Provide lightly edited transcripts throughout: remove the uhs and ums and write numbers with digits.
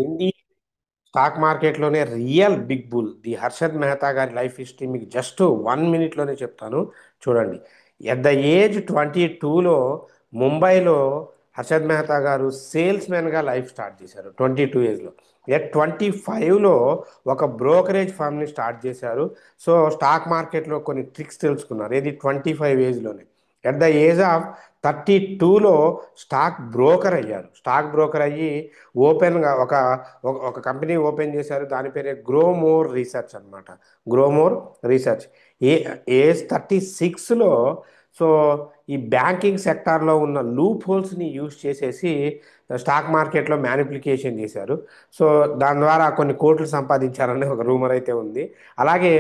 ఇండి stock మార్కెట్లోనే real big bull the Harshad Mehta గారి life history మీకు జస్ట్ 1 మినిట్లోనే చెప్తాను. చూడండి. ఎట్ ద ఏజ్ 22లో ముంబైలో హర్షద్ మెహతా గారు సేల్స్ గా లైఫ్ స్టార్ట్ చేశారు 22 ఏజ్లో. ఎట్ 25లో ఒక బ్రోకరేజ్ ఫామ్ని స్టార్ట్ చేశారు. సో స్టాక్ మార్కెట్లో కొన్ని ట్రిక్స్ తెలుసుకున్నారు. ఇది 25 ఏజ్లోనే. ఎట్ ద ఏజ్ ఆఫ్ 32లో స్టాక్ బ్రోకర్ అయ్యి ఓపెన్గా ఒక కంపెనీ ఓపెన్ చేశారు. దాని పేరే గ్రోమోర్ రీసెర్చ్ అనమాట. గ్రోమోర్ రీసెర్చ్. ఏ ఏజ్ 36లో సో ఈ బ్యాంకింగ్ సెక్టార్లో ఉన్న లూప్ హోల్స్ని యూజ్ చేసేసి స్టాక్ మార్కెట్లో మ్యానిప్లికేషన్ చేశారు. సో దాని ద్వారా కొన్ని కోట్లు సంపాదించారని ఒక రూమర్ అయితే ఉంది. అలాగే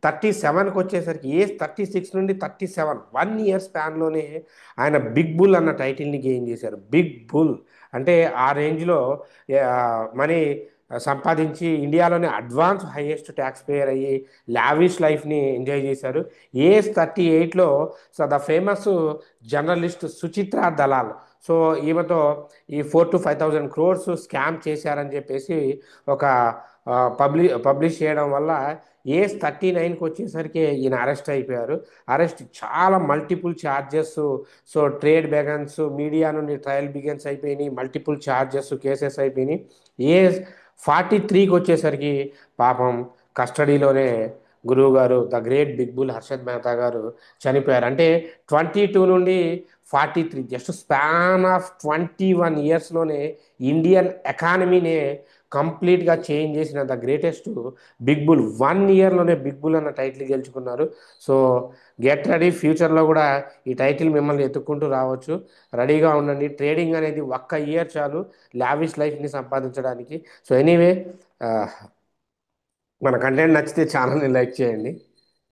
37కి వచ్చేసరికి ఏజ్ 36 నుండి 37 1 ఇయర్ స్పాన్లోనే ఆయన బిగ్ బుల్ అన్న టైటిల్ని గెయిన్ చేశారు. బిగ్ బుల్ అంటే ఆ రేంజ్లో మనీ సంపాదించి ఇండియాలోనే అడ్వాన్స్ హైయెస్ట్ ట్యాక్స్ పేయర్ అయ్యి లావిష్ లైఫ్ని ఎంజాయ్ చేశారు. ఏజ్ 38లో so the famous journalist Suchitra Dalal so ఈమెతో ఈ 4,000 to 5,000 crores స్కామ్ చేశారని చెప్పేసి ఒక పబ్లిష్ చేయడం వల్ల ఏజ్ 39కి వచ్చేసరికి ఈయన అరెస్ట్ అయిపోయారు. అరెస్ట్ చాలా multiple charges. So trade begins media నుండి ట్రయల్ బిగన్స్ అయిపోయినాయి. మల్టిపుల్ ఛార్జెస్ కేసెస్ అయిపోయినాయి. ఏజ్ 43కి వచ్చేసరికి పాపం కస్టడీలోనే గురువు గారు the great big bull Harshad Mehta గారు చనిపోయారు. అంటే 22 నుండి 43 జస్ట్ స్పాన్ ఆఫ్ 21 ఇయర్స్లోనే ఇండియన్ ఎకానమీనే కంప్లీట్గా చేంజ్ చేసిన ద గ్రేటెస్ట్ బిగ్ బుల్ 1 ఇయర్లోనే బిగ్ బుల్ అన్న టైటిల్ గెలుచుకున్నారు. సో గెట్ రెడీ, ఫ్యూచర్లో కూడా ఈ టైటిల్ మిమ్మల్ని ఎత్తుక్కుంటూ రావచ్చు. రెడీగా ఉండండి. ట్రేడింగ్ అనేది 1 ఇయర్ చాలు లావిష్ లైఫ్ని సంపాదించడానికి. సో ఎనీవే, మన కంటెంట్ నచ్చితే ఛానల్ని లైక్ చేయండి.